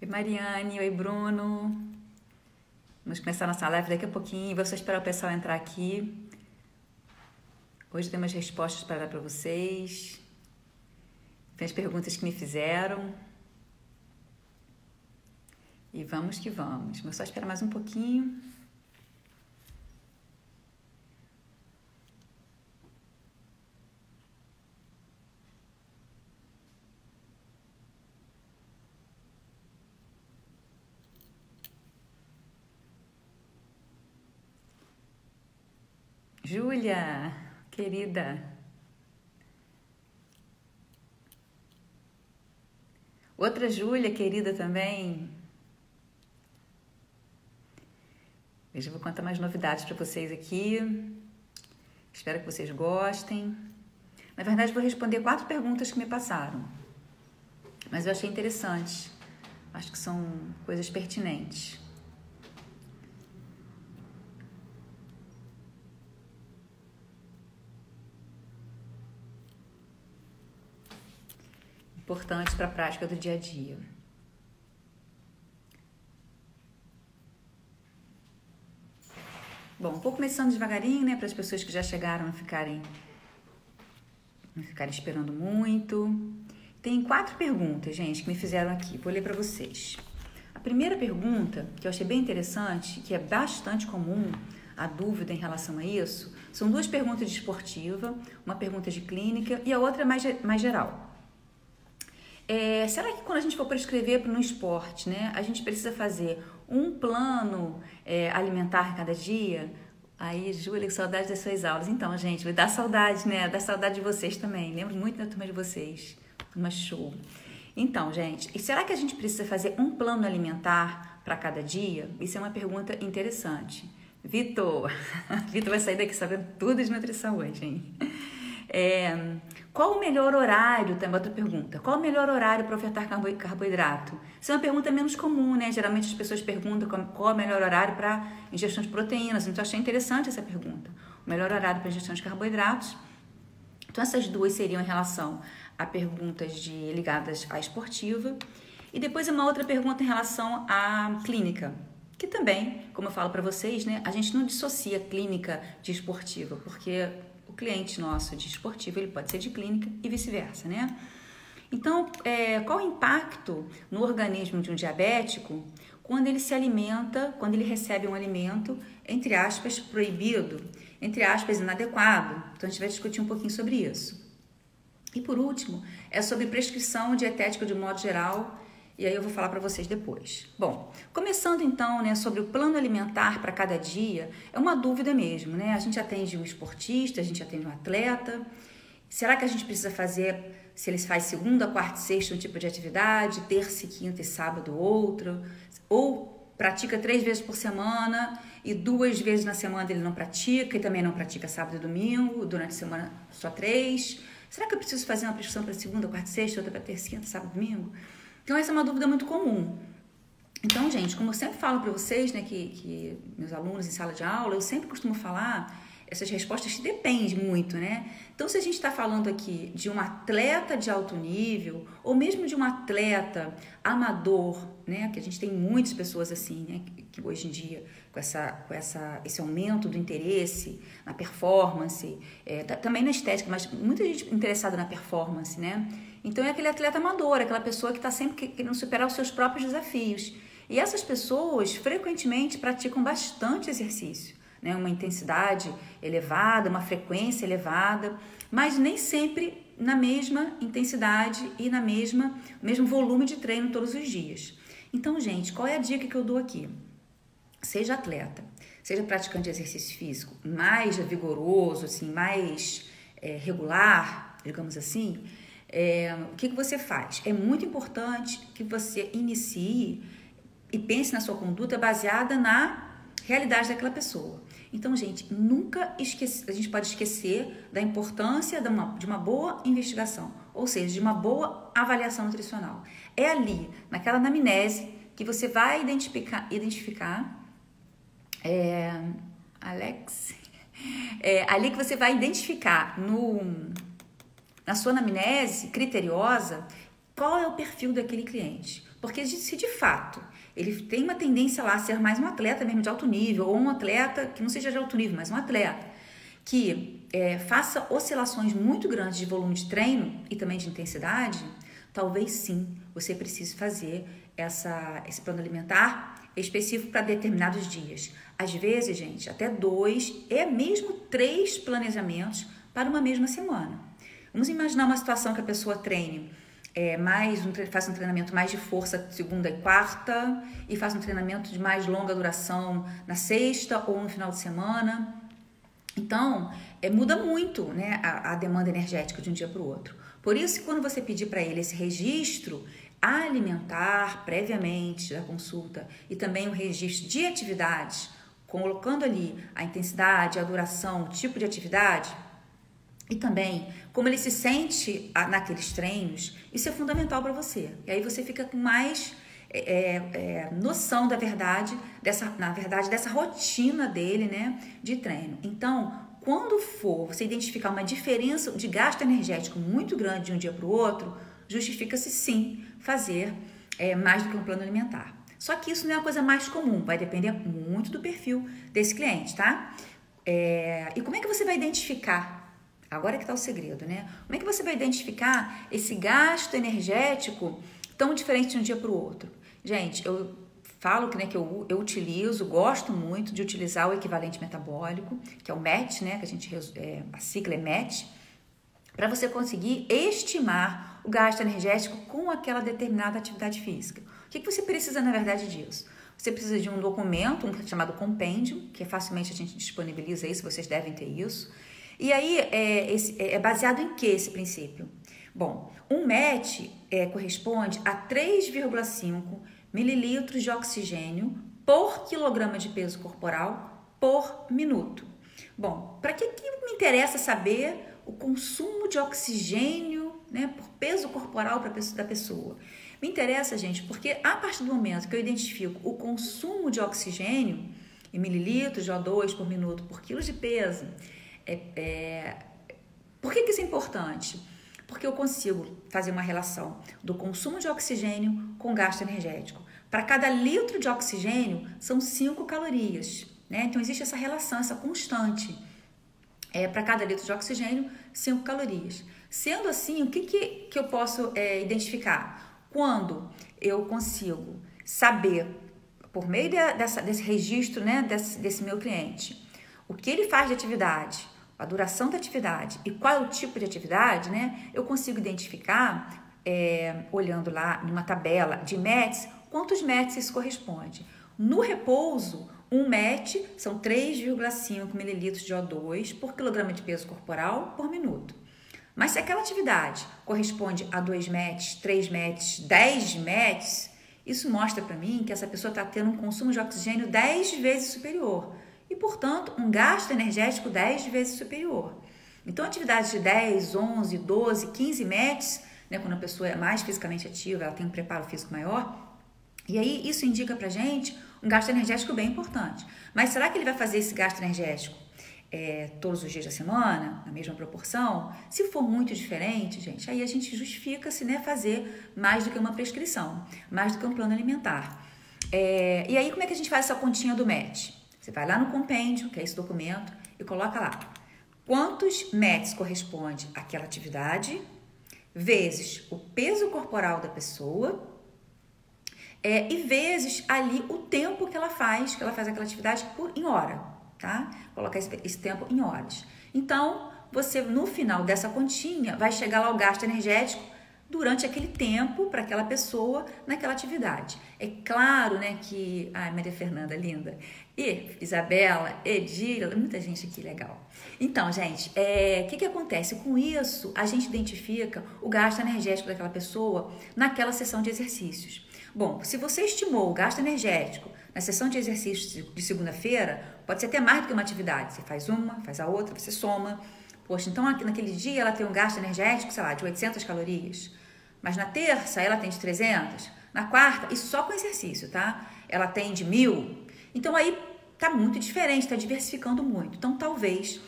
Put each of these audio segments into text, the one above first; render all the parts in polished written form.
Oi, Mariane. Oi, Bruno. Vamos começar nossa live daqui a pouquinho. Vou só esperar o pessoal entrar aqui. Hoje tem umas respostas para dar para vocês. Tem as perguntas que me fizeram. E vamos que vamos. Vou só esperar mais um pouquinho. Júlia, querida. Outra Júlia, querida também. Hoje eu vou contar mais novidades para vocês aqui. Espero que vocês gostem. Na verdade, vou responder 4 perguntas que me passaram. Mas eu achei interessante. Acho que são coisas pertinentes. Importantes para a prática do dia a dia. Bom, vou começando devagarinho, né, para as pessoas que já chegaram não ficarem esperando muito. Tem 4 perguntas, gente, que me fizeram aqui. Vou ler para vocês. A primeira pergunta, que eu achei bem interessante, que é bastante comum, a dúvida em relação a isso, são 2 perguntas de esportiva, uma pergunta de clínica e a outra mais geral. Será que quando a gente for prescrever no esporte, né, a gente precisa fazer um plano alimentar cada dia? Aí, Júlia, que saudade das suas aulas. Então, gente, vai dar saudade, né? Dá saudade de vocês também. Lembro muito da turma de vocês. Turma show. Então, gente, e será que a gente precisa fazer um plano alimentar para cada dia? Isso é uma pergunta interessante. Vitor vai sair daqui sabendo tudo de nutrição hoje, hein? Qual o melhor horário? Tem outra pergunta. Qual o melhor horário para ofertar carboidrato? Isso é uma pergunta menos comum, né? Geralmente as pessoas perguntam qual é o melhor horário para ingestão de proteínas. Então, eu achei interessante essa pergunta. O melhor horário para ingestão de carboidratos. Então, essas 2 seriam em relação a perguntas ligadas à esportiva. E depois uma outra pergunta em relação à clínica. Que também, como eu falo para vocês, né? A gente não dissocia clínica de esportiva, porque o cliente nosso de esportivo, ele pode ser de clínica e vice-versa, né? Então, qual o impacto no organismo de um diabético quando ele se alimenta, quando ele recebe um alimento, entre aspas, proibido, entre aspas, inadequado? Então, a gente vai discutir um pouquinho sobre isso. E por último, é sobre prescrição dietética de um modo geral, e aí eu vou falar para vocês depois. Bom, começando então, né, sobre o plano alimentar para cada dia, é uma dúvida mesmo, né? A gente atende um esportista, a gente atende um atleta. Será que a gente precisa fazer, se eles faz segunda, quarta e sexta um tipo de atividade, terça, quinta e sábado outro, ou pratica 3 vezes por semana e 2 vezes na semana ele não pratica e também não pratica sábado e domingo, durante a semana só 3? Será que eu preciso fazer uma prescrição para segunda, quarta e sexta, outra para terça, quinta, sábado e domingo? Então, essa é uma dúvida muito comum. Então, gente, como eu sempre falo para vocês, né, que meus alunos em sala de aula, eu sempre costumo falar, essas respostas dependem muito, né? Então, se a gente está falando aqui de um atleta de alto nível, ou mesmo de um atleta amador, né, que a gente tem muitas pessoas assim, né, que hoje em dia, com esse aumento do interesse na performance, também na estética, mas muita gente interessada na performance, né? Então, é aquele atleta amador, aquela pessoa que está sempre querendo superar os seus próprios desafios. E essas pessoas, frequentemente, praticam bastante exercício, né? Uma intensidade elevada, uma frequência elevada, mas nem sempre na mesma intensidade e mesmo volume de treino todos os dias. Então, gente, qual é a dica que eu dou aqui? Seja atleta, seja praticante de exercício físico mais vigoroso, assim, mais regular, digamos assim, o que você faz? É muito importante que você inicie e pense na sua conduta baseada na realidade daquela pessoa. Então, gente, nunca a gente pode esquecer da importância de uma boa investigação, ou seja, de uma boa avaliação nutricional. É ali, naquela anamnese, que você vai identificar Alex, ali que você vai identificar na sua anamnese criteriosa qual é o perfil daquele cliente. Porque se de fato ele tem uma tendência lá a ser mais um atleta mesmo de alto nível, ou um atleta que não seja de alto nível, mas um atleta que faça oscilações muito grandes de volume de treino e também de intensidade, talvez sim você precise fazer esse plano alimentar específico para determinados dias. Às vezes, gente, até 2 e mesmo 3 planejamentos para uma mesma semana. Vamos imaginar uma situação que a pessoa treine faça um treinamento mais de força segunda e quarta e faça um treinamento de mais longa duração na sexta ou no final de semana. Então, muda muito, né, a demanda energética de um dia para o outro. Por isso, quando você pedir para ele esse registro alimentar previamente da consulta e também o registro de atividades, colocando ali a intensidade, a duração, o tipo de atividade e também como ele se sente naqueles treinos, isso é fundamental para você. E aí você fica com mais noção da verdade, dessa rotina dele, né, de treino. Então, quando for você identificar uma diferença de gasto energético muito grande de um dia para o outro, justifica-se sim fazer mais do que um plano alimentar. Só que isso não é a coisa mais comum, vai depender muito do perfil desse cliente, tá? E como é que você vai identificar? Agora que está o segredo, né? Como é que você vai identificar esse gasto energético tão diferente de um dia para o outro? Gente, eu falo que, né, que eu gosto muito de utilizar o equivalente metabólico, que é o MET, né? Que a sigla é MET, para você conseguir estimar o gasto energético com aquela determinada atividade física. O que você precisa, na verdade, disso? Você precisa de um documento, chamado compêndio, que facilmente a gente disponibiliza isso, vocês devem ter isso. E aí, é baseado em que esse princípio? Bom, um MET corresponde a 3,5 mililitros de oxigênio por quilograma de peso corporal por minuto. Bom, para que me interessa saber o consumo de oxigênio, né, por peso corporal da pessoa? Me interessa, gente, porque a partir do momento que eu identifico o consumo de oxigênio em mililitros de O2 por minuto por quilo de peso, por que isso é importante? Porque eu consigo fazer uma relação do consumo de oxigênio com gasto energético. Para cada litro de oxigênio, são 5 calorias, né? Então, existe essa relação, essa constante. Para cada litro de oxigênio, 5 calorias. Sendo assim, o que eu posso identificar? Quando eu consigo saber, por meio desse registro, né, desse meu cliente, o que ele faz de atividade, a duração da atividade e qual é o tipo de atividade, né, eu consigo identificar, olhando lá numa tabela de METs, quantos METs isso corresponde. No repouso, um MET são 3,5 mililitros de O2 por quilograma de peso corporal por minuto. Mas se aquela atividade corresponde a 2 METs, 3 METs, 10 METs, isso mostra para mim que essa pessoa está tendo um consumo de oxigênio 10 vezes superior e, portanto, um gasto energético 10 vezes superior. Então, atividades de 10, 11, 12, 15 METs, né, quando a pessoa é mais fisicamente ativa, ela tem um preparo físico maior, e aí isso indica pra gente um gasto energético bem importante. Mas será que ele vai fazer esse gasto energético todos os dias da semana, na mesma proporção? Se for muito diferente, gente, aí a gente justifica-se, né, fazer mais do que uma prescrição, mais do que um plano alimentar. E aí como é que a gente faz essa continha do MET? Você vai lá no compêndio, que é esse documento, e coloca lá quantos METs corresponde àquela atividade, vezes o peso corporal da pessoa, e vezes ali o tempo que ela faz aquela atividade em hora, tá? Colocar esse tempo em horas. Então, você no final dessa continha vai chegar lá o gasto energético durante aquele tempo para aquela pessoa naquela atividade. É claro, né, que... Ai, Maria Fernanda, linda. E Isabela, Edila, muita gente aqui legal. Então, gente, o que acontece? Com isso, a gente identifica o gasto energético daquela pessoa naquela sessão de exercícios. Bom, se você estimou o gasto energético na sessão de exercícios de segunda-feira, pode ser até mais do que uma atividade. Você faz uma, faz a outra, você soma. Poxa, então aqui naquele dia ela tem um gasto energético, sei lá, de 800 calorias. Mas na terça ela tem de 300. Na quarta, e só com exercício, tá? Ela tem de 1000. Então aí tá muito diferente, tá diversificando muito. Então talvez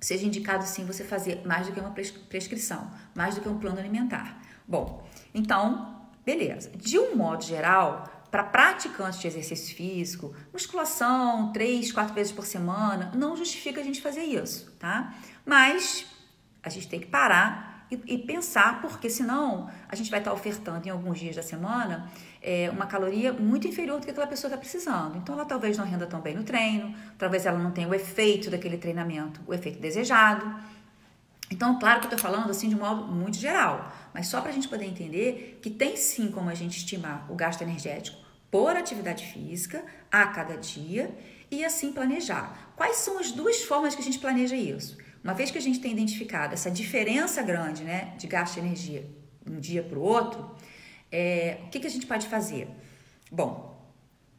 seja indicado sim você fazer mais do que uma prescrição, mais do que um plano alimentar. Bom, então, beleza. De um modo geral, para praticantes de exercício físico, musculação 3, 4 vezes por semana, não justifica a gente fazer isso, tá? Mas a gente tem que parar e pensar, porque senão a gente vai estar ofertando em alguns dias da semana uma caloria muito inferior do que aquela pessoa está precisando. Então, ela talvez não renda tão bem no treino, talvez ela não tenha o efeito daquele treinamento, o efeito desejado. Então, claro que eu estou falando assim de um modo muito geral, mas só para a gente poder entender que tem sim como a gente estimar o gasto energético por atividade física a cada dia e assim planejar. Quais são as duas formas que a gente planeja isso? Uma vez que a gente tem identificado essa diferença grande, né, de gasto de energia de um dia para o outro, o que a gente pode fazer? Bom,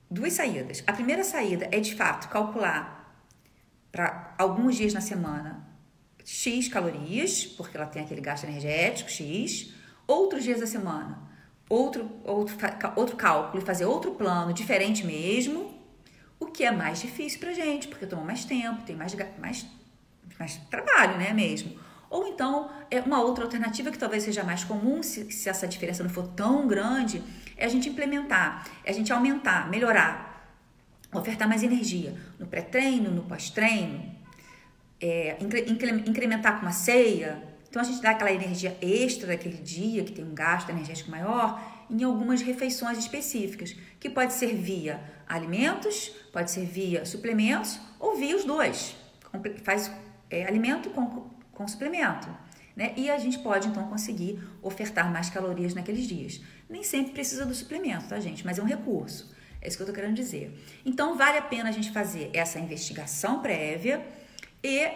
duas saídas. A primeira saída é, de fato, calcular para alguns dias na semana X calorias, porque ela tem aquele gasto energético, X. Outros dias da semana, outro cálculo e fazer outro plano diferente mesmo, o que é mais difícil pra gente, porque toma mais tempo, tem mais trabalho, né, mesmo. Ou então, uma outra alternativa que talvez seja mais comum, se essa diferença não for tão grande, é a gente implementar, é a gente aumentar, melhorar, ofertar mais energia no pré-treino, no pós-treino, incrementar com uma ceia. Então, a gente dá aquela energia extra daquele dia, que tem um gasto energético maior, em algumas refeições específicas, que pode ser via alimentos, pode ser via suplementos ou via os dois. Faz alimento com suplemento, né? E a gente pode, então, conseguir ofertar mais calorias naqueles dias. Nem sempre precisa do suplemento, tá, gente? Mas é um recurso. É isso que eu tô querendo dizer. Então, vale a pena a gente fazer essa investigação prévia e,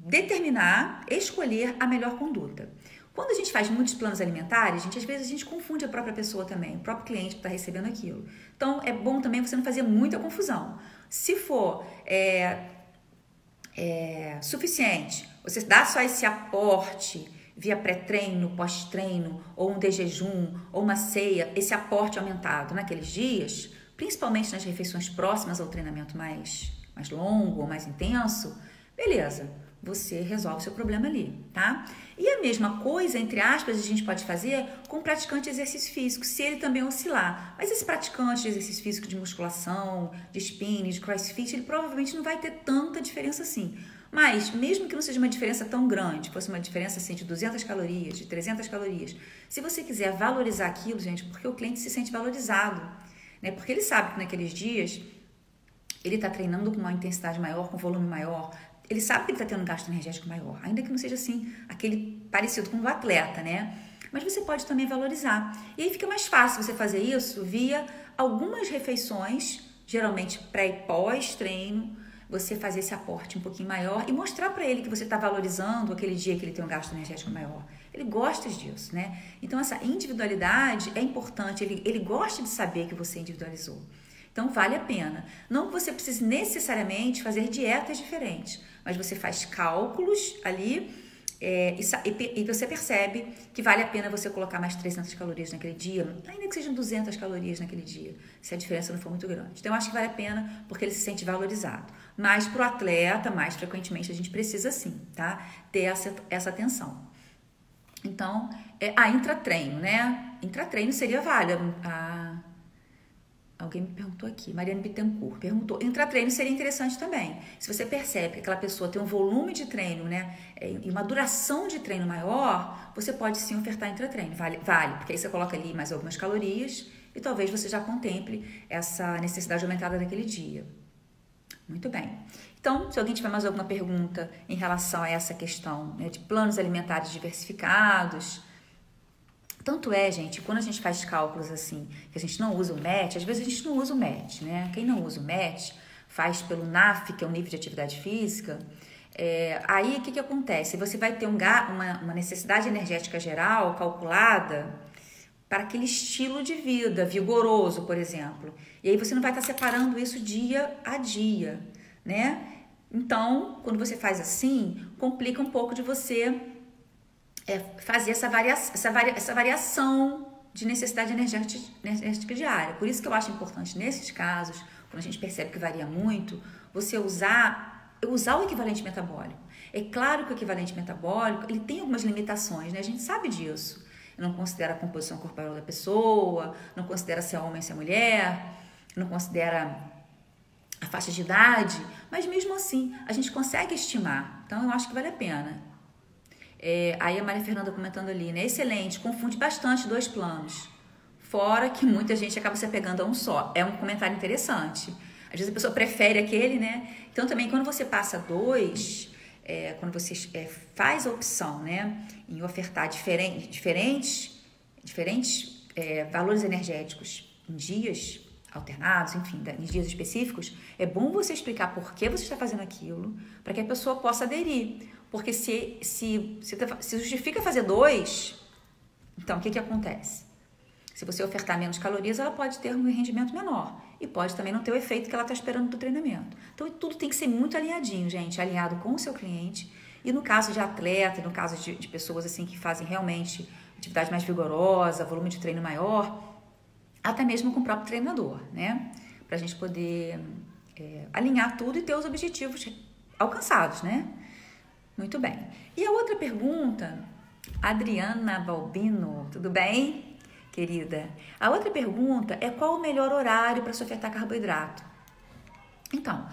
determinar, escolher a melhor conduta. Quando a gente faz muitos planos alimentares, às vezes a gente confunde a própria pessoa também, o próprio cliente que está recebendo aquilo. Então, é bom também você não fazer muita confusão. Se for suficiente, você dá só esse aporte via pré-treino, pós-treino, ou um de jejum, ou uma ceia, esse aporte aumentado naqueles dias, principalmente nas refeições próximas ao treinamento mais longo ou mais intenso, beleza, você resolve o seu problema ali, tá? E a mesma coisa, entre aspas, a gente pode fazer com o praticante de exercício físico, se ele também oscilar. Mas esse praticante de exercício físico de musculação, de spinning, de crossfit, ele provavelmente não vai ter tanta diferença assim. Mas, mesmo que não seja uma diferença tão grande, fosse uma diferença assim de 200 calorias, de 300 calorias, se você quiser valorizar aquilo, gente, porque o cliente se sente valorizado, né? Porque ele sabe que naqueles dias ele está treinando com uma intensidade maior, com volume maior, ele sabe que ele está tendo um gasto energético maior, ainda que não seja assim, aquele parecido com o do atleta, né? Mas você pode também valorizar. E aí fica mais fácil você fazer isso via algumas refeições, geralmente pré e pós-treino, você fazer esse aporte um pouquinho maior e mostrar para ele que você está valorizando aquele dia que ele tem um gasto energético maior. Ele gosta disso, né? Então, essa individualidade é importante, ele gosta de saber que você individualizou. Então, vale a pena. Não que você precise necessariamente fazer dietas diferentes, mas você faz cálculos ali e você percebe que vale a pena você colocar mais 300 calorias naquele dia, ainda que sejam 200 calorias naquele dia, se a diferença não for muito grande. Então, eu acho que vale a pena porque ele se sente valorizado. Mas para o atleta, mais frequentemente, a gente precisa sim, tá? Ter essa atenção. Então, intratreino, né? Intratreino seria válido. Alguém me perguntou aqui, Mariana Bittencourt perguntou, intratreino seria interessante também. Se você percebe que aquela pessoa tem um volume de treino, né, e uma duração de treino maior, você pode sim ofertar intratreino, vale, porque aí você coloca ali mais algumas calorias e talvez você já contemple essa necessidade aumentada daquele dia. Muito bem. Então, se alguém tiver mais alguma pergunta em relação a essa questão, né, de planos alimentares diversificados. Tanto gente, quando a gente faz cálculos assim, que a gente não usa o MET, às vezes a gente não usa o MET, né? Quem não usa o MET faz pelo NAF, que é o nível de atividade física. Aí, o que acontece? Você vai ter uma necessidade energética geral calculada para aquele estilo de vida vigoroso, por exemplo. E aí você não vai estar separando isso dia a dia, né? Então, quando você faz assim, complica um pouco de você fazer essa variação de necessidade energética diária. Por isso que eu acho importante, nesses casos, quando a gente percebe que varia muito, você usar o equivalente metabólico. É claro que o equivalente metabólico, ele tem algumas limitações, né? A gente sabe disso. Não considera a composição corporal da pessoa, não considera se é homem ou se é mulher, não considera a faixa de idade, mas mesmo assim, a gente consegue estimar. Então, eu acho que vale a pena. Aí a Maria Fernanda comentando ali, né? Excelente, confunde bastante dois planos. Fora que muita gente acaba se apegando a um só. É um comentário interessante. Às vezes a pessoa prefere aquele, né? Então, também, quando você passa dois... quando você faz a opção, né, em ofertar diferentes valores energéticos em dias alternados, enfim, em dias específicos, é bom você explicar por que você está fazendo aquilo, para que a pessoa possa aderir. Porque se justifica fazer dois, então o que acontece? Se você ofertar menos calorias, ela pode ter um rendimento menor. E pode também não ter o efeito que ela está esperando do treinamento. Então, tudo tem que ser muito alinhadinho, gente. Alinhado com o seu cliente. E no caso de atleta, no caso de pessoas assim que fazem realmente atividade mais vigorosa, volume de treino maior, até mesmo com o próprio treinador, né? Para a gente poder alinhar tudo e ter os objetivos alcançados, né? Muito bem. E a outra pergunta, Adriana Balbino, tudo bem? Querida, a outra pergunta é qual o melhor horário para se ofertar carboidrato? Então,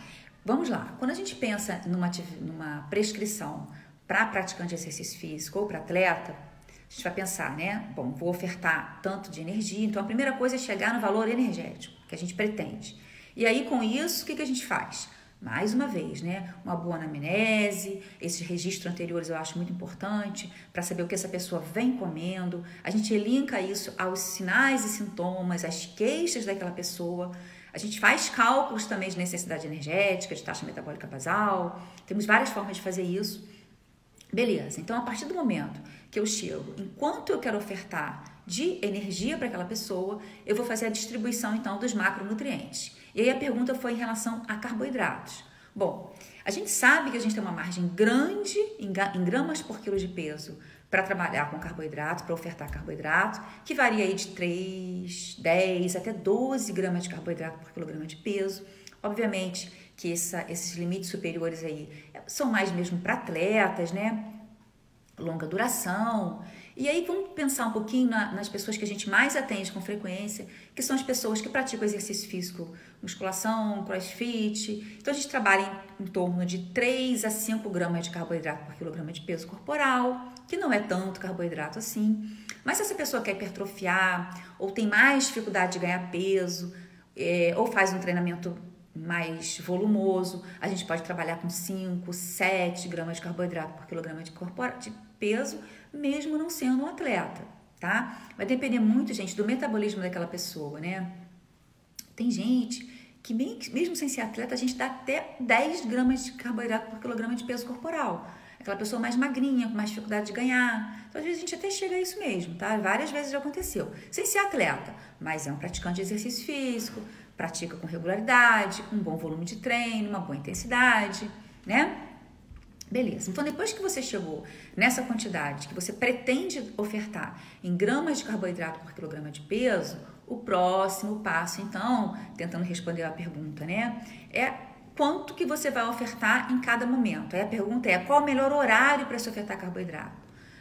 vamos lá. Quando a gente pensa numa prescrição para praticante de exercício físico ou para atleta, a gente vai pensar, né? Bom, vou ofertar tanto de energia, então a primeira coisa é chegar no valor energético que a gente pretende. E aí, com isso, o que a gente faz? Mais uma vez, né? Uma boa anamnese, esses registros anteriores eu acho muito importante para saber o que essa pessoa vem comendo. A gente linka isso aos sinais e sintomas, às queixas daquela pessoa. A gente faz cálculos também de necessidade energética, de taxa metabólica basal. Temos várias formas de fazer isso. Beleza, então a partir do momento que eu chego, enquanto eu quero ofertar de energia para aquela pessoa, eu vou fazer a distribuição então dos macronutrientes. E aí a pergunta foi em relação a carboidratos. Bom, a gente sabe que a gente tem uma margem grande em gramas por quilo de peso para trabalhar com carboidrato, para ofertar carboidrato, que varia aí de 3, 10 até 12 gramas de carboidrato por quilograma de peso. Obviamente que esses limites superiores aí são mais mesmo para atletas, né? Longa duração. E aí vamos pensar um pouquinho nas pessoas que a gente mais atende com frequência, que são as pessoas que praticam exercício físico, musculação, crossfit. Então a gente trabalha em torno de 3 a 5 gramas de carboidrato por quilograma de peso corporal, que não é tanto carboidrato assim. Mas se essa pessoa quer hipertrofiar, ou tem mais dificuldade de ganhar peso, ou faz um treinamento mais volumoso, a gente pode trabalhar com 5, 7 gramas de carboidrato por quilograma de peso, mesmo não sendo um atleta, tá? Vai depender muito, gente, do metabolismo daquela pessoa, né? Tem gente que mesmo sem ser atleta, a gente dá até 10 gramas de carboidrato por quilograma de peso corporal. Aquela pessoa mais magrinha, com mais dificuldade de ganhar. Então, às vezes, a gente até chega a isso mesmo, tá? Várias vezes já aconteceu. Sem ser atleta, mas é um praticante de exercício físico, pratica com regularidade, um bom volume de treino, uma boa intensidade, né? Beleza, então depois que você chegou nessa quantidade que você pretende ofertar em gramas de carboidrato por quilograma de peso, o próximo passo, então, tentando responder a pergunta, né? É quanto que você vai ofertar em cada momento. Aí a pergunta é, qual o melhor horário para se ofertar carboidrato?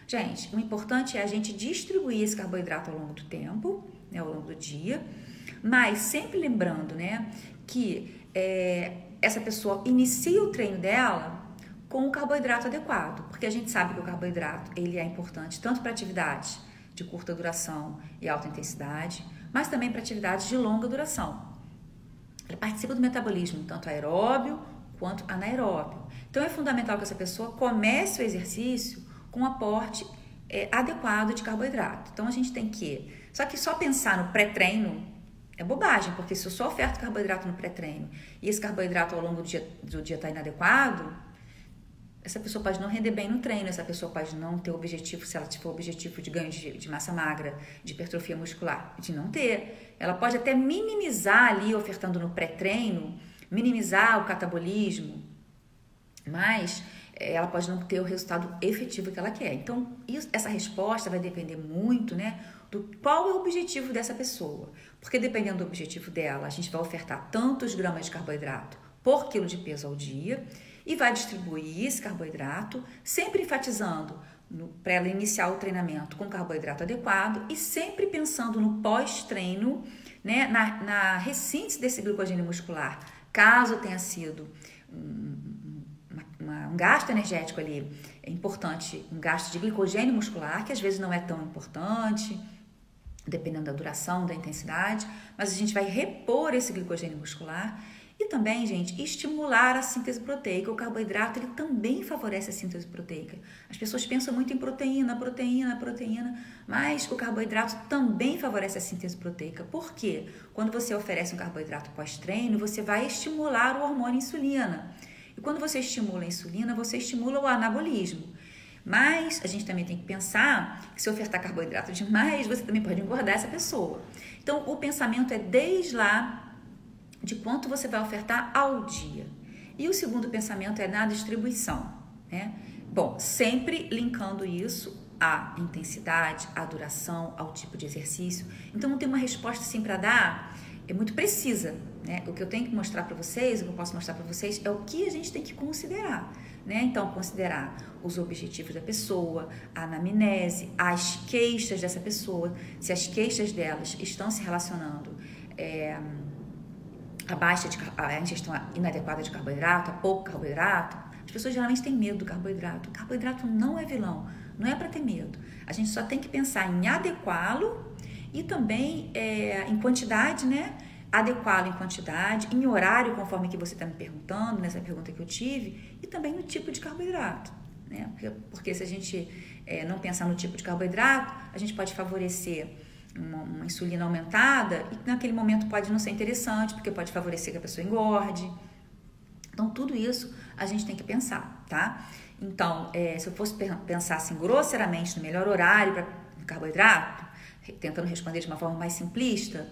Gente, o importante é a gente distribuir esse carboidrato ao longo do tempo, né, ao longo do dia, mas sempre lembrando, né, que essa pessoa inicia o treino dela com o carboidrato adequado, porque a gente sabe que o carboidrato ele é importante tanto para atividades de curta duração e alta intensidade, mas também para atividades de longa duração. Ele participa do metabolismo tanto aeróbio quanto anaeróbio. Então é fundamental que essa pessoa comece o exercício com um aporte adequado de carboidrato. Então a gente tem só pensar no pré-treino é bobagem, porque se eu só oferto carboidrato no pré-treino e esse carboidrato ao longo do dia está inadequado, essa pessoa pode não render bem no treino, essa pessoa pode não ter objetivo, se ela tiver objetivo de ganho de massa magra, de hipertrofia muscular, de não ter. Ela pode até minimizar ali, ofertando no pré-treino, minimizar o catabolismo, mas ela pode não ter o resultado efetivo que ela quer. Então, essa resposta vai depender muito, né, do qual é o objetivo dessa pessoa. Porque dependendo do objetivo dela, a gente vai ofertar tantos gramas de carboidrato por quilo de peso ao dia. e vai distribuir esse carboidrato, sempre enfatizando para ela iniciar o treinamento com carboidrato adequado e sempre pensando no pós-treino, né, na ressíntese desse glicogênio muscular, caso tenha sido um gasto energético ali importante, um gasto de glicogênio muscular, que às vezes não é tão importante, dependendo da duração, da intensidade, mas a gente vai repor esse glicogênio muscular e também, gente, estimular a síntese proteica. O carboidrato, ele também favorece a síntese proteica. As pessoas pensam muito em proteína, mas o carboidrato também favorece a síntese proteica. Por quê? Quando você oferece um carboidrato pós-treino, você vai estimular o hormônio insulina. E quando você estimula a insulina, você estimula o anabolismo. Mas a gente também tem que pensar que se ofertar carboidrato demais, você também pode engordar essa pessoa. Então, o pensamento é desde lá de quanto você vai ofertar ao dia. E o segundo pensamento é na distribuição, né? Bom, sempre linkando isso à intensidade, à duração, ao tipo de exercício. Então, não tem uma resposta assim para dar, é muito precisa, né? O que eu tenho que mostrar para vocês, o que eu posso mostrar para vocês é o que a gente tem que considerar, né? Então, considerar os objetivos da pessoa, a anamnese, as queixas dessa pessoa, se as queixas delas estão se relacionando a ingestão inadequada de carboidrato, a pouco carboidrato. As pessoas geralmente têm medo do carboidrato. O carboidrato não é vilão, não é para ter medo. A gente só tem que pensar em adequá-lo e também em quantidade, né? Adequá-lo em quantidade, em horário, conforme que você está me perguntando, nessa pergunta que eu tive, e também no tipo de carboidrato, né? Porque se a gente não pensar no tipo de carboidrato, a gente pode favorecer uma insulina aumentada e naquele momento pode não ser interessante, porque pode favorecer que a pessoa engorde. Então, tudo isso a gente tem que pensar, tá? Então, se eu fosse pensar assim grosseiramente no melhor horário para carboidrato, tentando responder de uma forma mais simplista,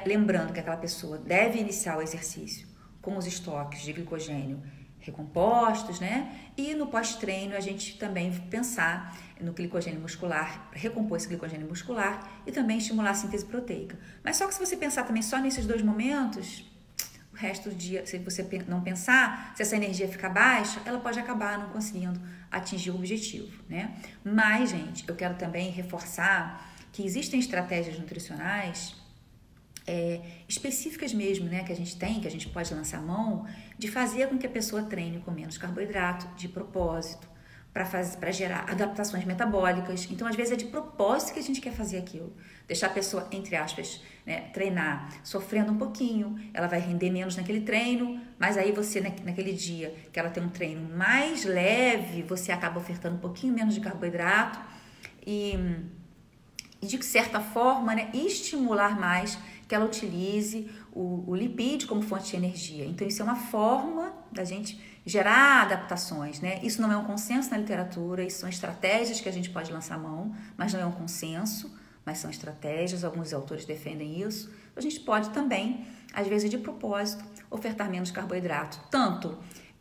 lembrando que aquela pessoa deve iniciar o exercício com os estoques de glicogênio recompostos, né? E no pós-treino a gente também pensar no glicogênio muscular, recompor esse glicogênio muscular e também estimular a síntese proteica. Mas só que se você pensar também só nesses dois momentos, o resto do dia, se você não pensar, se essa energia ficar baixa, ela pode acabar não conseguindo atingir o objetivo, né? Mas, gente, eu quero também reforçar que existem estratégias nutricionais específicas mesmo, né, que a gente pode lançar mão de fazer com que a pessoa treine com menos carboidrato, de propósito, para gerar adaptações metabólicas. Então, às vezes é de propósito que a gente quer fazer aquilo. Deixar a pessoa, entre aspas, né, treinar sofrendo um pouquinho, ela vai render menos naquele treino, mas aí você, naquele dia que ela tem um treino mais leve, você acaba ofertando um pouquinho menos de carboidrato e de certa forma, né, estimular mais que ela utilize o lipídio como fonte de energia. Então, isso é uma forma da gente gerar adaptações, né? Isso não é um consenso na literatura, isso são estratégias que a gente pode lançar mão, mas não é um consenso, mas são estratégias, alguns autores defendem isso. A gente pode também, às vezes de propósito, ofertar menos carboidrato, tanto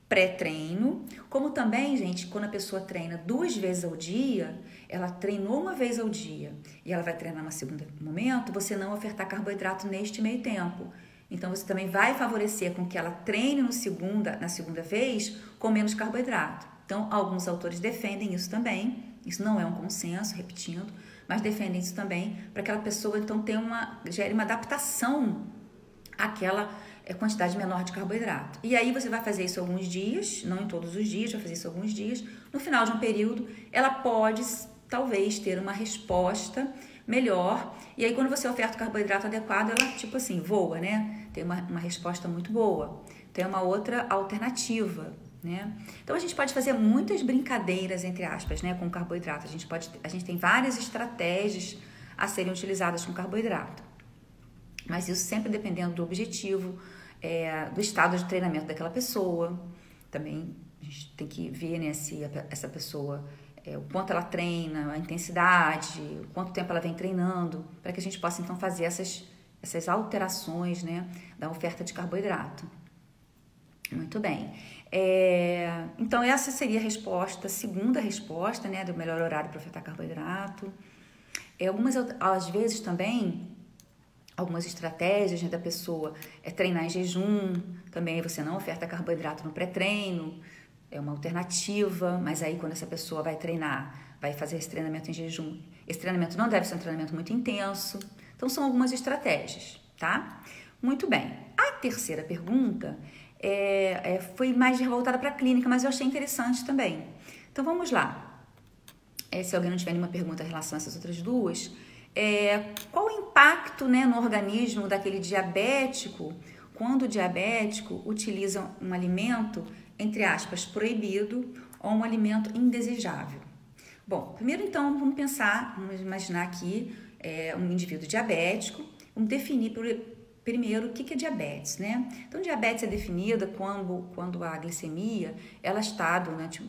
pré-treino, como também, gente, quando a pessoa treina 2 vezes ao dia, ela treinou uma vez ao dia e ela vai treinar no segundo momento, você não ofertar carboidrato neste meio tempo. Então, você também vai favorecer com que ela treine na segunda vez com menos carboidrato. Então, alguns autores defendem isso também, isso não é um consenso, repetindo, mas defendem isso também para que aquela pessoa, então, gere uma adaptação àquela quantidade menor de carboidrato. E aí você vai fazer isso alguns dias, não em todos os dias, vai fazer isso alguns dias. No final de um período, ela pode, talvez, ter uma resposta melhor. E aí, quando você oferta o carboidrato adequado, ela, tipo assim, voa, né? Tem uma resposta muito boa. Tem uma outra alternativa, né? Então, a gente pode fazer muitas brincadeiras, entre aspas, né, com carboidrato. A gente tem várias estratégias a serem utilizadas com carboidrato. Mas isso sempre dependendo do objetivo, do estado de treinamento daquela pessoa. Também a gente tem que ver, né, se essa pessoa, o quanto ela treina, a intensidade, quanto tempo ela vem treinando, para que a gente possa então fazer essas alterações, né, da oferta de carboidrato. Muito bem. Então essa seria a resposta, a segunda resposta, né, do melhor horário para ofertar carboidrato. Algumas, às vezes também, Algumas estratégias, né, da pessoa é treinar em jejum, também você não oferta carboidrato no pré-treino, é uma alternativa, mas aí quando essa pessoa vai treinar, vai fazer esse treinamento em jejum, esse treinamento não deve ser um treinamento muito intenso. Então são algumas estratégias, tá? Muito bem. A terceira pergunta foi mais voltada para a clínica, mas eu achei interessante também. Então vamos lá. Se alguém não tiver nenhuma pergunta em relação a essas outras duas, qual o impacto, né, no organismo daquele diabético quando o diabético utiliza um alimento, entre aspas, proibido ou um alimento indesejável? Bom, primeiro então vamos imaginar aqui um indivíduo diabético, vamos definir primeiro o que é diabetes, né? Então, diabetes é definida quando a glicemia, ela está durante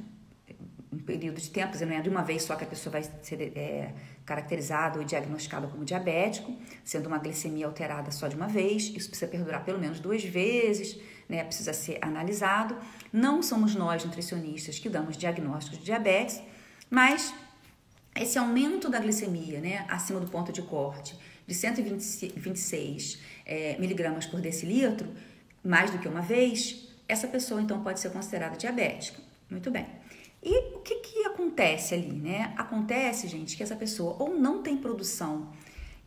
um período de tempo, não é de uma vez só que a pessoa vai ser caracterizada ou diagnosticada como diabético, sendo uma glicemia alterada só de uma vez. Isso precisa perdurar pelo menos 2 vezes, né? Precisa ser analisado. Não somos nós, nutricionistas, que damos diagnósticos de diabetes, mas esse aumento da glicemia, né, acima do ponto de corte, de 126 miligramas por decilitro, mais do que uma vez, essa pessoa então pode ser considerada diabética. Muito bem. E o que acontece ali, né? Acontece, gente, que essa pessoa ou não tem produção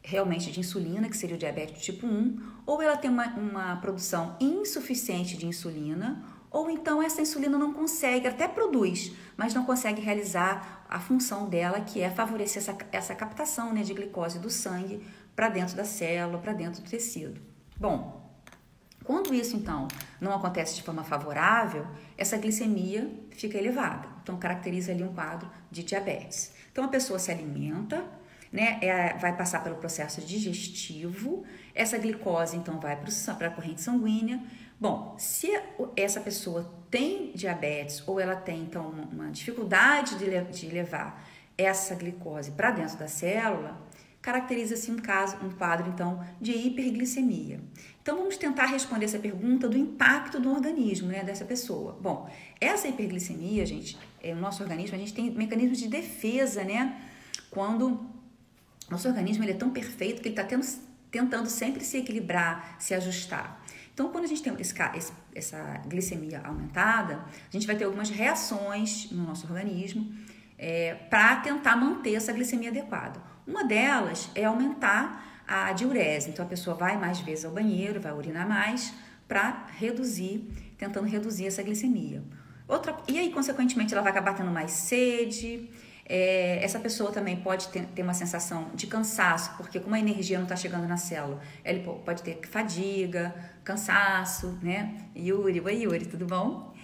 realmente de insulina, que seria o diabetes tipo 1, ou ela tem uma produção insuficiente de insulina, ou então essa insulina não consegue, até produz, mas não consegue realizar a função dela, que é favorecer essa captação, né, de glicose do sangue para dentro da célula, para dentro do tecido. Bom, quando isso, então, não acontece de forma favorável, essa glicemia fica elevada. Então, caracteriza ali um quadro de diabetes. Então, a pessoa se alimenta, né, vai passar pelo processo digestivo, essa glicose, então, vai para a corrente sanguínea. Bom, se essa pessoa tem diabetes ou ela tem, então, uma dificuldade de levar essa glicose para dentro da célula, caracteriza-se um quadro, então, de hiperglicemia. Então, vamos tentar responder essa pergunta do impacto do organismo, né, dessa pessoa. Bom, essa hiperglicemia, gente, o nosso organismo, a gente tem mecanismos de defesa, né, quando nosso organismo ele é tão perfeito que ele está tentando sempre se equilibrar, se ajustar. Então, quando a gente tem essa glicemia aumentada, a gente vai ter algumas reações no nosso organismo para tentar manter essa glicemia adequada. Uma delas é aumentar a diurese. Então, a pessoa vai mais vezes ao banheiro, vai urinar mais para tentando reduzir essa glicemia. E aí, consequentemente, ela vai acabar tendo mais sede. Essa pessoa também pode ter uma sensação de cansaço, porque como a energia não está chegando na célula, ele pode ter fadiga, cansaço, né? Yuri, oi Yuri, tudo bom?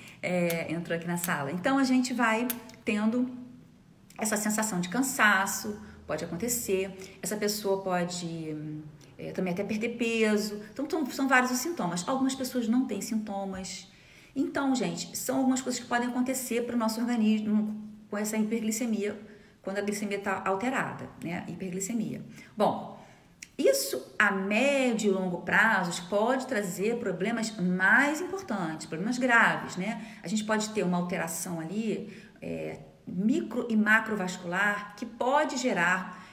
Entrou aqui na sala. Então, a gente vai tendo essa sensação de cansaço, pode acontecer. Essa pessoa pode também até perder peso. Então, são vários os sintomas. Algumas pessoas não têm sintomas. Então, gente, são algumas coisas que podem acontecer para o nosso organismo com essa hiperglicemia, quando a glicemia está alterada, né? Hiperglicemia. Bom, isso a médio e longo prazos pode trazer problemas mais importantes, problemas graves, né? A gente pode ter uma alteração ali, micro e macrovascular, que pode gerar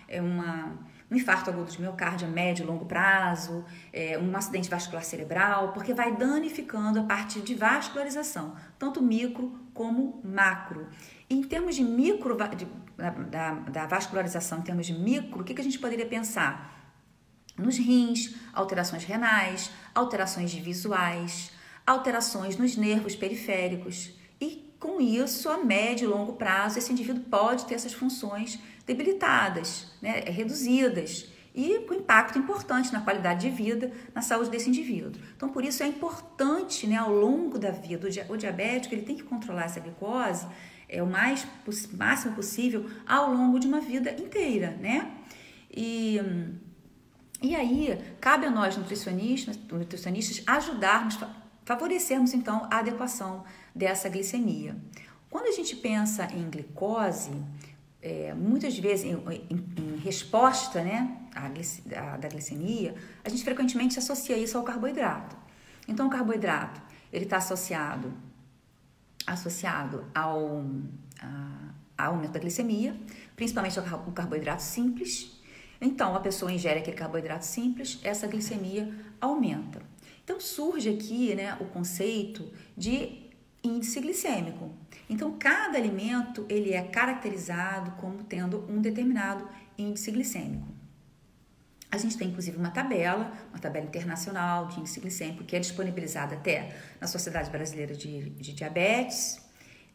um infarto agudo de miocárdio a médio e longo prazo, um acidente vascular cerebral, porque vai danificando a parte de vascularização, tanto micro como macro. Em termos de micro, da vascularização, em termos de micro, o que a gente poderia pensar? Nos rins, alterações renais, alterações visuais, alterações nos nervos periféricos. E com isso, a médio e longo prazo, esse indivíduo pode ter essas funções debilitadas, né, reduzidas, e com impacto importante na qualidade de vida, na saúde desse indivíduo. Então, por isso é importante, né, ao longo da vida, o diabético ele tem que controlar essa glicose o máximo possível ao longo de uma vida inteira, né? E aí, cabe a nós, nutricionistas, ajudarmos, favorecermos, então, a adequação dessa glicemia. Quando a gente pensa em glicose, muitas vezes, em resposta, né, da glicemia, a gente frequentemente associa isso ao carboidrato. Então, o carboidrato, ele está associado ao aumento da glicemia, principalmente ao carboidrato simples. Então, a pessoa ingere aquele carboidrato simples, essa glicemia aumenta. Então, surge aqui, né, o conceito de índice glicêmico. Então, cada alimento ele é caracterizado como tendo um determinado índice glicêmico. A gente tem, inclusive, uma tabela internacional de índice glicêmico, que é disponibilizada até na Sociedade Brasileira de Diabetes.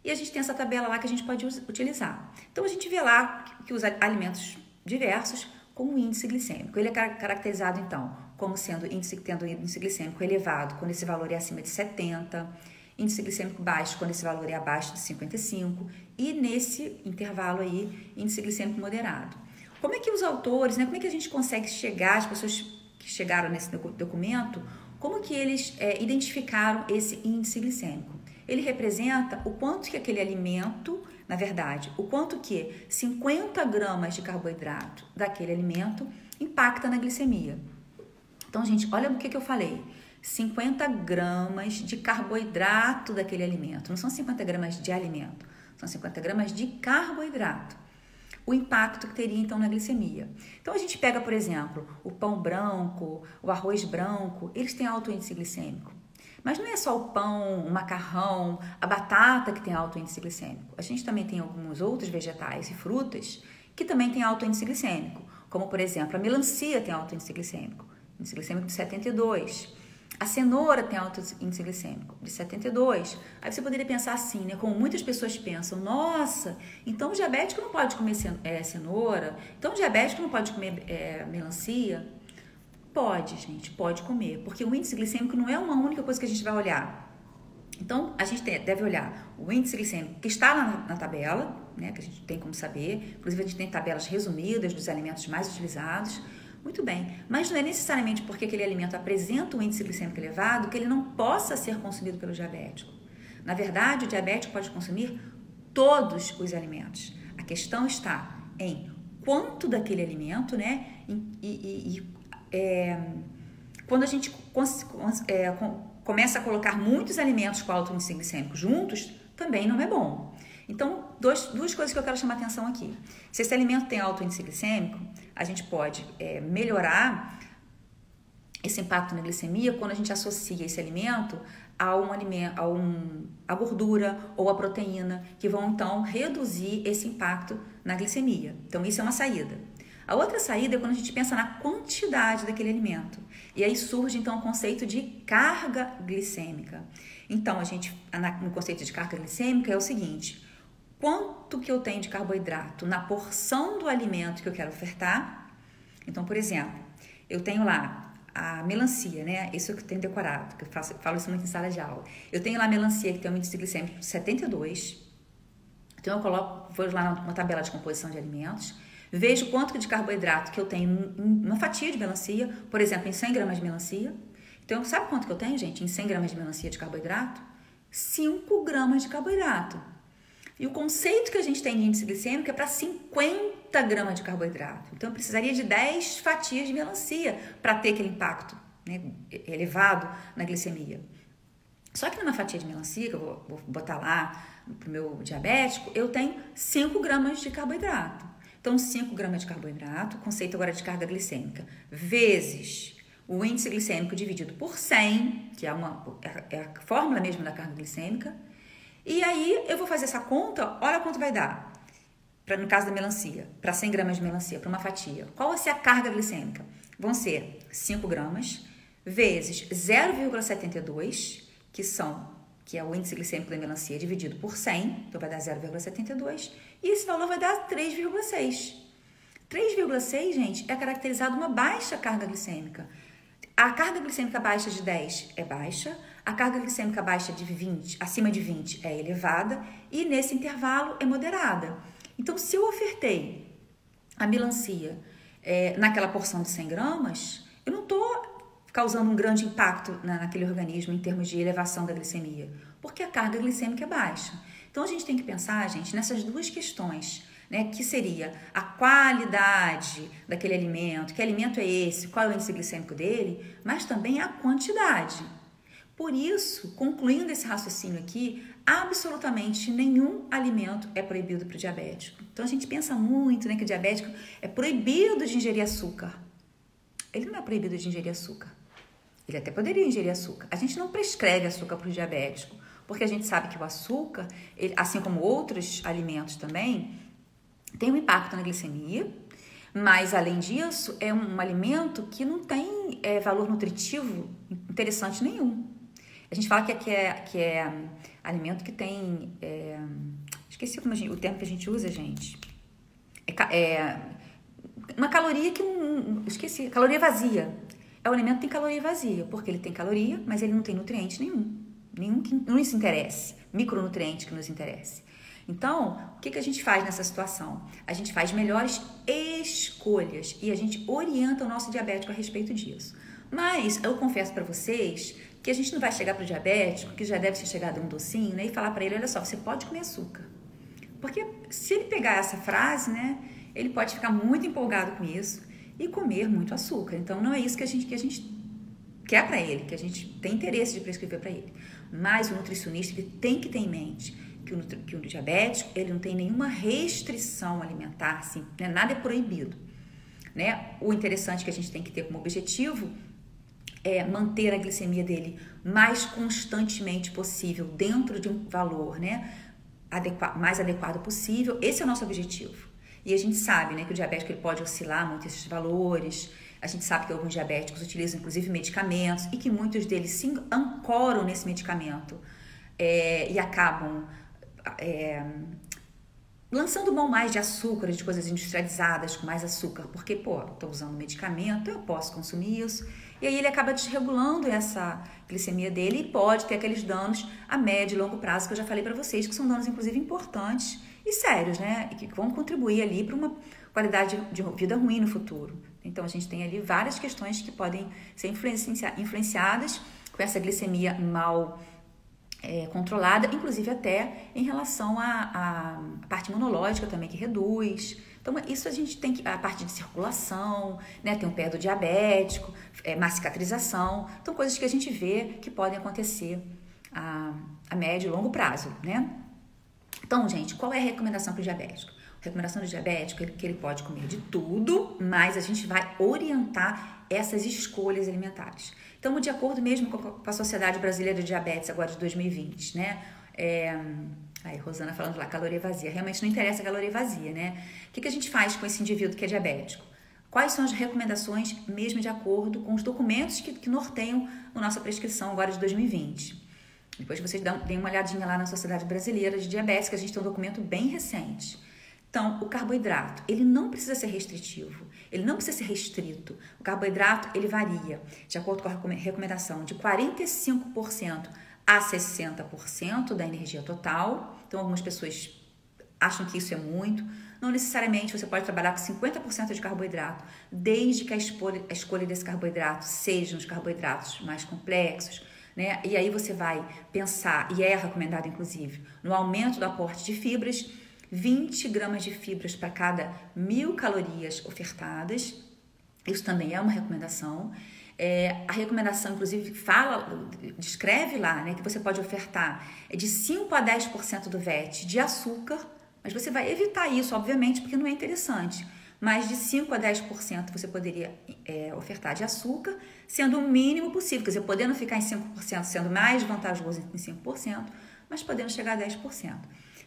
E a gente tem essa tabela lá que a gente pode utilizar. Então, a gente vê lá que os alimentos diversos com o índice glicêmico. Ele é caracterizado, então, como tendo índice glicêmico elevado, quando esse valor é acima de 70, índice glicêmico baixo, quando esse valor é abaixo de 55, e nesse intervalo aí, índice glicêmico moderado. Como é que os autores, né, como é que a gente consegue chegar, as pessoas que chegaram nesse documento, como que eles identificaram esse índice glicêmico? Ele representa o quanto que aquele alimento, na verdade, o quanto que 50 gramas de carboidrato daquele alimento impacta na glicemia. Então, gente, olha o que eu falei. 50 gramas de carboidrato daquele alimento. Não são 50 gramas de alimento, são 50 gramas de carboidrato. O impacto que teria, então, na glicemia. Então, a gente pega, por exemplo, o pão branco, o arroz branco, eles têm alto índice glicêmico. Mas não é só o pão, o macarrão, a batata que tem alto índice glicêmico. A gente também tem alguns outros vegetais e frutas que também têm alto índice glicêmico. Como, por exemplo, a melancia tem alto índice glicêmico de 72. A cenoura tem alto índice glicêmico de 72. Aí você poderia pensar assim, né? Como muitas pessoas pensam, nossa, então o diabético não pode comer cenoura, então o diabético não pode comer melancia. Pode, gente, pode comer, porque o índice glicêmico não é uma única coisa que a gente vai olhar. Então, a gente deve olhar o índice glicêmico que está lá na tabela, né? Que a gente tem como saber, inclusive a gente tem tabelas resumidas dos alimentos mais utilizados. Muito bem, mas não é necessariamente porque aquele alimento apresenta um índice glicêmico elevado que ele não possa ser consumido pelo diabético. Na verdade, o diabético pode consumir todos os alimentos. A questão está em quanto daquele alimento, né? Quando a gente começa a colocar muitos alimentos com alto índice glicêmico juntos, também não é bom. Então, duas coisas que eu quero chamar a atenção aqui. Se esse alimento tem alto índice glicêmico, a gente pode melhorar esse impacto na glicemia quando a gente associa esse alimento a gordura ou a proteína, que vão então reduzir esse impacto na glicemia. Então, isso é uma saída. A outra saída é quando a gente pensa na quantidade daquele alimento. E aí surge então o conceito de carga glicêmica. Então, no conceito de carga glicêmica é o seguinte: quanto que eu tenho de carboidrato na porção do alimento que eu quero ofertar? Então, por exemplo, eu tenho lá a melancia, né? Isso que eu tenho decorado, que eu falo isso muito em sala de aula. Eu tenho lá a melancia que tem um índice glicêmico de 72. Então, vou lá numa tabela de composição de alimentos, vejo quanto de carboidrato que eu tenho em uma fatia de melancia, por exemplo, em 100 gramas de melancia. Então, sabe quanto que eu tenho, gente, em 100 gramas de melancia de carboidrato? 5 gramas de carboidrato. E o conceito que a gente tem de índice glicêmico é para 50 gramas de carboidrato. Então, eu precisaria de 10 fatias de melancia para ter aquele impacto, né, elevado na glicemia. Só que numa fatia de melancia, que eu vou botar lá para o meu diabético, eu tenho 5 gramas de carboidrato. Então, 5 gramas de carboidrato, conceito agora de carga glicêmica, vezes o índice glicêmico dividido por 100, que é a fórmula mesmo da carga glicêmica. E aí, eu vou fazer essa conta, olha quanto vai dar, no caso da melancia, para 100 gramas de melancia, para uma fatia. Qual vai ser a carga glicêmica? Vão ser 5 gramas vezes 0,72, que é o índice glicêmico da melancia dividido por 100, então vai dar 0,72, e esse valor vai dar 3,6. 3,6, gente, é caracterizado uma baixa carga glicêmica. A carga glicêmica abaixo de 10 é baixa, a carga glicêmica abaixo de 20, acima de 20 é elevada, e nesse intervalo é moderada. Então, se eu ofertei a melancia naquela porção de 100 gramas, eu não estou causando um grande impacto naquele organismo em termos de elevação da glicemia, porque a carga glicêmica é baixa. Então, a gente tem que pensar, gente, nessas duas questões, né, que seria a qualidade daquele alimento, que alimento é esse, qual é o índice glicêmico dele, mas também a quantidade. Por isso, concluindo esse raciocínio aqui, absolutamente nenhum alimento é proibido para o diabético. Então a gente pensa muito, né, que o diabético é proibido de ingerir açúcar. Ele não é proibido de ingerir açúcar. Ele até poderia ingerir açúcar. A gente não prescreve açúcar para o diabético, porque a gente sabe que o açúcar, ele, assim como outros alimentos também, tem um impacto na glicemia, mas além disso, é um alimento que não tem valor nutritivo interessante nenhum. A gente fala que é alimento que tem... esqueci o termo que a gente usa, gente. Uma caloria que não... Esqueci. Caloria vazia. É um alimento que tem caloria vazia, porque ele tem caloria, mas ele não tem nutriente nenhum. Nenhum que nos interesse. Micronutriente que nos interesse. Então, o que a gente faz nessa situação? A gente faz melhores escolhas e a gente orienta o nosso diabético a respeito disso. Mas eu confesso para vocês que a gente não vai chegar para o diabético, que já deve ter chegado um docinho, né, e falar para ele, olha só, você pode comer açúcar. Porque se ele pegar essa frase, né, ele pode ficar muito empolgado com isso e comer muito açúcar. Então, não é isso que a gente quer para ele, que a gente tem interesse de prescrever para ele. Mas o nutricionista ele tem que ter em mente que o diabético ele não tem nenhuma restrição alimentar, assim, né, nada é proibido. Né? O interessante que a gente tem que ter como objetivo é manter a glicemia dele mais constantemente possível, dentro de um valor, né, mais adequado possível. Esse é o nosso objetivo. E a gente sabe, né, que o diabético ele pode oscilar muito esses valores. A gente sabe que alguns diabéticos utilizam inclusive medicamentos e que muitos deles se ancoram nesse medicamento e acabam lançando mão mais de açúcar, de coisas industrializadas com mais açúcar, porque, tô usando medicamento, eu posso consumir isso. E aí ele acaba desregulando essa glicemia dele e pode ter aqueles danos a médio e longo prazo que eu já falei para vocês, que são danos, inclusive, importantes e sérios, né? E que vão contribuir ali para uma qualidade de vida ruim no futuro. Então, a gente tem ali várias questões que podem ser influenciadas com essa glicemia mal controlada, inclusive até em relação à parte imunológica também, que reduz. Então, isso a gente tem que... A parte de circulação, né? Tem o pé do diabético, má cicatrização. Então, coisas que a gente vê que podem acontecer a médio e longo prazo, né? Então, gente, qual é a recomendação para o diabético? A recomendação do diabético é que ele pode comer de tudo, mas a gente vai orientar essas escolhas alimentares. Então, de acordo mesmo com a Sociedade Brasileira de Diabetes, agora de 2020, né? Aí, Rosana falando lá, caloria vazia. Realmente não interessa a caloria vazia, né? O que a gente faz com esse indivíduo que é diabético? Quais são as recomendações, mesmo de acordo com os documentos que norteiam a nossa prescrição agora de 2020? Depois vocês deem uma olhadinha lá na Sociedade Brasileira de Diabetes, que a gente tem um documento bem recente. Então, o carboidrato, ele não precisa ser restritivo, ele não precisa ser restrito. O carboidrato, ele varia, de acordo com a recomendação, de 45% a 60% da energia total. Então, algumas pessoas acham que isso é muito. Não necessariamente você pode trabalhar com 50% de carboidrato, desde que a escolha desse carboidrato sejam os carboidratos mais complexos, né? E aí você vai pensar, e é recomendado inclusive, no aumento do aporte de fibras, 20 gramas de fibras para cada 1.000 calorias ofertadas. Isso também é uma recomendação. A recomendação, inclusive, descreve lá, né, que você pode ofertar de 5 a 10% do VET de açúcar, mas você vai evitar isso, obviamente, porque não é interessante. Mas de 5 a 10% você poderia ofertar de açúcar, sendo o mínimo possível, quer dizer, podendo ficar em 5%, sendo mais vantajoso em 5%, mas podendo chegar a 10%.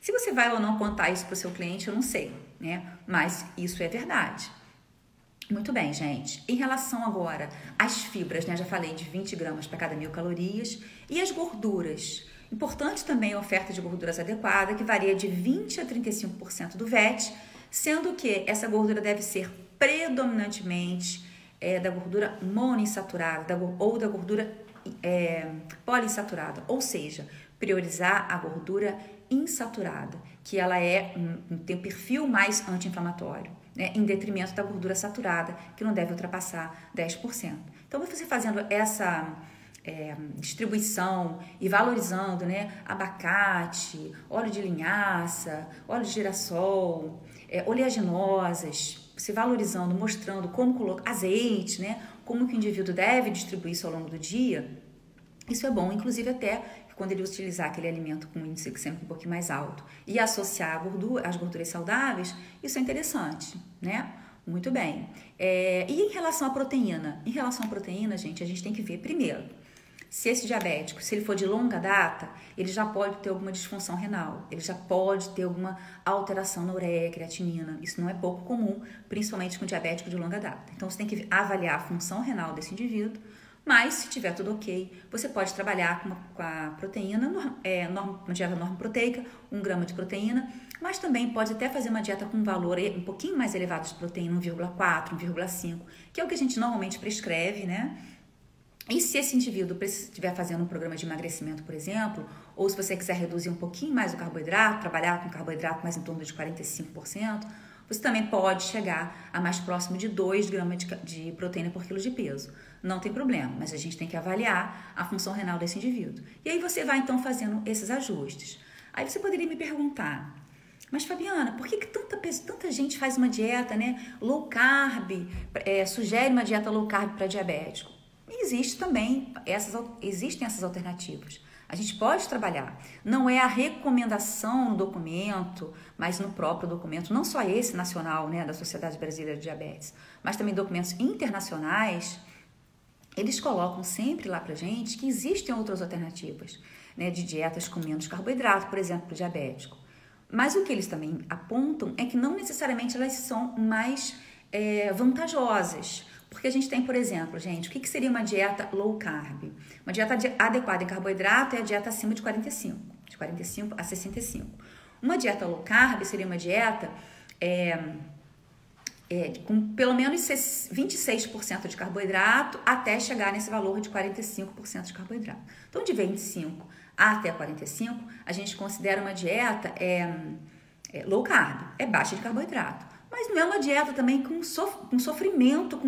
Se você vai ou não contar isso para o seu cliente, eu não sei, né? Mas isso é verdade. Muito bem, gente. Em relação agora às fibras, né? Já falei de 20 gramas para cada 1.000 calorias. E as gorduras. Importante também a oferta de gorduras adequada, que varia de 20% a 35% do VET, sendo que essa gordura deve ser predominantemente da gordura monoinsaturada ou da gordura poliinsaturada, ou seja, priorizar a gordura insaturada, que ela tem um perfil mais anti-inflamatório, né, em detrimento da gordura saturada, que não deve ultrapassar 10%. Então, você fazendo essa distribuição e valorizando, né, abacate, óleo de linhaça, óleo de girassol, oleaginosas, você valorizando, mostrando como colocar azeite, né, como que o indivíduo deve distribuir isso ao longo do dia, Isso é bom, inclusive até quando ele utilizar aquele alimento com índice glicêmico um pouquinho mais alto e associar as gorduras saudáveis, isso é interessante, né? Muito bem. E em relação à proteína? Em relação à proteína, gente, a gente tem que ver primeiro, se esse diabético, se ele for de longa data, ele já pode ter alguma disfunção renal, ele já pode ter alguma alteração na ureia, creatinina. Isso não é pouco comum, principalmente com diabético de longa data. Então, você tem que avaliar a função renal desse indivíduo, mas se tiver tudo ok, você pode trabalhar com a proteína, uma dieta normoproteica, 1 grama de proteína, mas também pode até fazer uma dieta com um valor um pouquinho mais elevado de proteína, 1,4, 1,5, que é o que a gente normalmente prescreve, né? E se esse indivíduo estiver fazendo um programa de emagrecimento, por exemplo, ou se você quiser reduzir um pouquinho mais o carboidrato, trabalhar com carboidrato mais em torno de 45%, você também pode chegar a mais próximo de 2 gramas de proteína por quilo de peso. Não tem problema, mas a gente tem que avaliar a função renal desse indivíduo. E aí você vai então fazendo esses ajustes. Aí você poderia me perguntar, mas Fabiana, por que tanta gente faz uma dieta, né, low carb, sugere uma dieta low carb para diabético? Existem essas alternativas. A gente pode trabalhar. Não é a recomendação no documento, mas no próprio documento, não só esse nacional, né, da Sociedade Brasileira de Diabetes, mas também documentos internacionais, eles colocam sempre lá pra gente que existem outras alternativas, né, de dietas com menos carboidrato, por exemplo, para o diabético. Mas o que eles também apontam é que não necessariamente elas são mais vantajosas. Porque a gente tem, por exemplo, gente, o que seria uma dieta low carb? Uma dieta adequada em carboidrato é a dieta acima de 45 a 65. Uma dieta low carb seria uma dieta com pelo menos 26% de carboidrato até chegar nesse valor de 45% de carboidrato. Então, de 25 até 45, a gente considera uma dieta low carb, é baixa de carboidrato. Mas não é uma dieta também com sofrimento,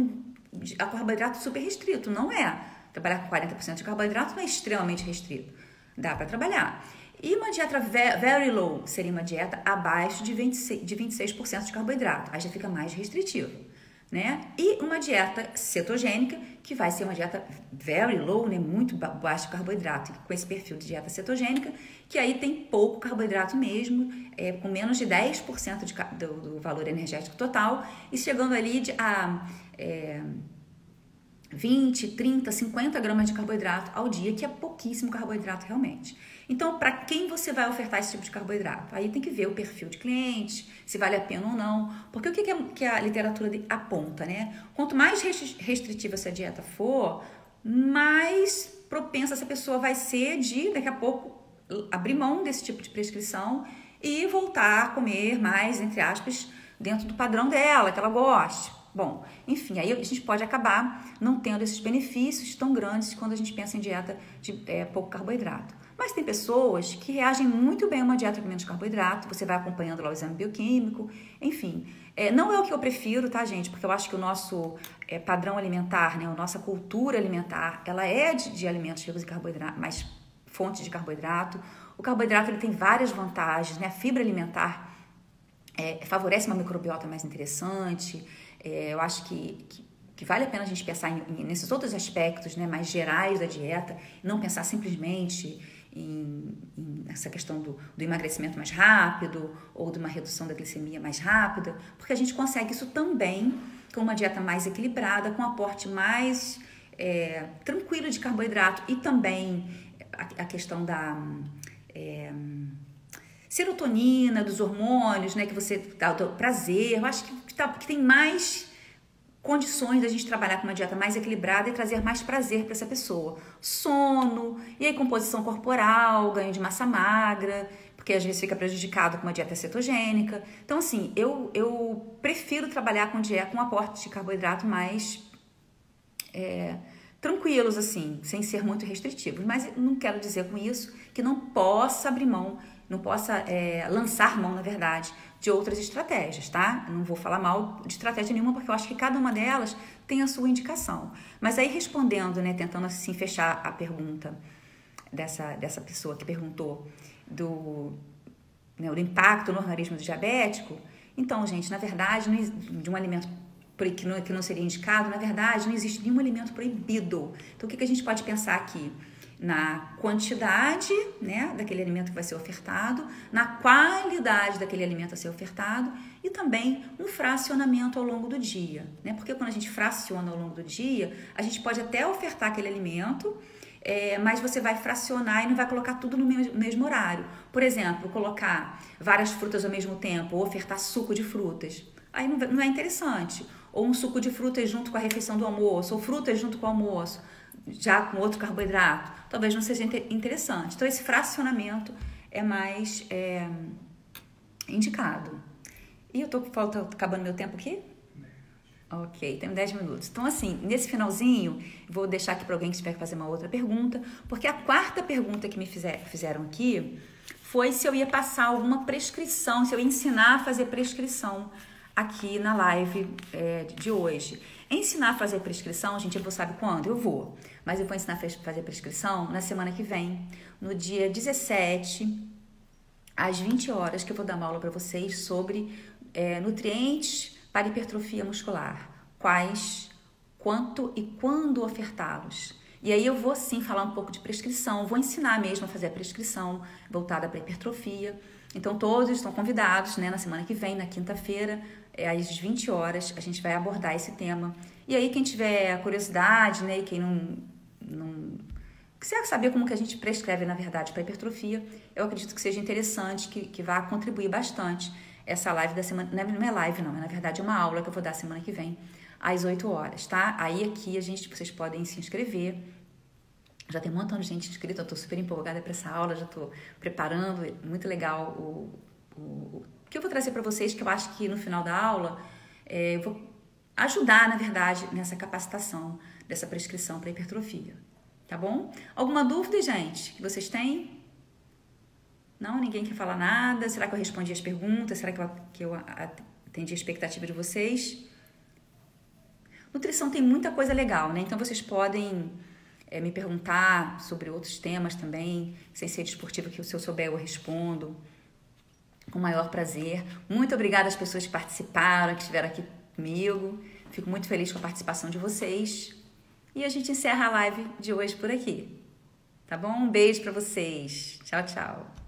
a carboidrato super restrito, não é. Trabalhar com 40% de carboidrato não é extremamente restrito. Dá para trabalhar. E uma dieta very low seria uma dieta abaixo de 26% de carboidrato. Aí já fica mais restritivo, né? E uma dieta cetogênica, que vai ser uma dieta very low, né? Muito baixa de carboidrato, com esse perfil de dieta cetogênica, que aí tem pouco carboidrato mesmo, com menos de 10% do valor energético total, e chegando ali a 20, 30, 50 gramas de carboidrato ao dia, que é pouquíssimo carboidrato realmente. Então, para quem você vai ofertar esse tipo de carboidrato? Aí tem que ver o perfil de cliente, se vale a pena ou não. Porque o que a literatura aponta, né? Quanto mais restritiva essa dieta for, mais propensa essa pessoa vai ser de, daqui a pouco, abrir mão desse tipo de prescrição e voltar a comer mais, entre aspas, dentro do padrão dela, que ela goste. Bom, enfim, aí a gente pode acabar não tendo esses benefícios tão grandes quando a gente pensa em dieta de pouco carboidrato. Mas tem pessoas que reagem muito bem a uma dieta com menos carboidrato, você vai acompanhando lá o exame bioquímico, enfim. Não é o que eu prefiro, tá, gente? Porque eu acho que o nosso padrão alimentar, né, a nossa cultura alimentar, ela é de alimentos ricos em carboidrato, mais fontes de carboidrato. O carboidrato ele tem várias vantagens, né? A fibra alimentar favorece uma microbiota mais interessante. Eu acho que vale a pena a gente pensar nesses outros aspectos, né, mais gerais da dieta, e não pensar simplesmente nessa questão do emagrecimento mais rápido ou de uma redução da glicemia mais rápida, porque a gente consegue isso também com uma dieta mais equilibrada, com um aporte mais tranquilo de carboidrato e também a questão da serotonina, dos hormônios, né, que você dá o prazer. Eu acho que tem mais condições da gente trabalhar com uma dieta mais equilibrada e trazer mais prazer para essa pessoa. Sono, e aí composição corporal, ganho de massa magra, porque às vezes fica prejudicado com uma dieta cetogênica. Então, assim, eu prefiro trabalhar com dieta com aporte de carboidrato mais tranquilos, assim, sem ser muito restritivos. Mas não quero dizer com isso que não possa abrir mão, não possa lançar mão, na verdade, de outras estratégias, tá? Eu não vou falar mal de estratégia nenhuma, porque eu acho que cada uma delas tem a sua indicação. Mas aí respondendo, né, tentando assim fechar a pergunta dessa pessoa que perguntou do impacto no organismo do diabético, então, gente, na verdade, de um alimento que não seria indicado, na verdade, não existe nenhum alimento proibido. Então, o que a gente pode pensar aqui? na quantidade, né, daquele alimento que vai ser ofertado, na qualidade daquele alimento a ser ofertado e também um fracionamento ao longo do dia, né? Porque quando a gente fraciona ao longo do dia, a gente pode até ofertar aquele alimento, mas você vai fracionar e não vai colocar tudo no mesmo horário. Por exemplo, colocar várias frutas ao mesmo tempo ou ofertar suco de frutas. Aí não é interessante. Ou um suco de frutas junto com a refeição do almoço, ou frutas junto com o almoço, já com outro carboidrato. Talvez não seja interessante. Então, esse fracionamento é mais indicado. E eu tô acabando meu tempo aqui? Ok, tem 10 minutos. Então, assim, nesse finalzinho, vou deixar aqui para alguém que tiver que fazer uma outra pergunta, porque a quarta pergunta que me fizeram aqui foi se eu ia passar alguma prescrição, se eu ia ensinar a fazer prescrição aqui na live de hoje. Ensinar a fazer prescrição, gente, eu vou saber quando? Eu vou. Mas eu vou ensinar a fazer prescrição na semana que vem, no dia 17, às 20 horas, que eu vou dar uma aula para vocês sobre nutrientes para hipertrofia muscular. Quais, quanto e quando ofertá-los. E aí eu vou sim falar um pouco de prescrição, vou ensinar mesmo a fazer a prescrição voltada para hipertrofia. Então todos estão convidados, né, na semana que vem, na quinta-feira, às 20 horas, a gente vai abordar esse tema. E aí quem tiver curiosidade, né, e quem não quiser saber como que a gente prescreve, na verdade, para hipertrofia, eu acredito que seja interessante, que vá contribuir bastante. Essa live da semana, não é live não, é na verdade uma aula que eu vou dar semana que vem, às 8 horas, tá? Aí aqui vocês podem se inscrever, já tem um montão de gente inscrita, eu tô super empolgada para essa aula, já tô preparando, muito legal o que eu vou trazer para vocês, que eu acho que no final da aula eu vou ajudar, na verdade, nessa capacitação dessa prescrição para hipertrofia, tá bom? Alguma dúvida, gente, que vocês têm? Não? Ninguém quer falar nada? Será que eu respondi as perguntas? Será que eu atendi a expectativa de vocês? Nutrição tem muita coisa legal, né? Então vocês podem me perguntar sobre outros temas também, sem ser desportiva, que se eu souber eu respondo com o maior prazer. Muito obrigada às pessoas que participaram, que estiveram aqui comigo. Fico muito feliz com a participação de vocês. E a gente encerra a live de hoje por aqui. Tá bom? Um beijo para vocês. Tchau, tchau.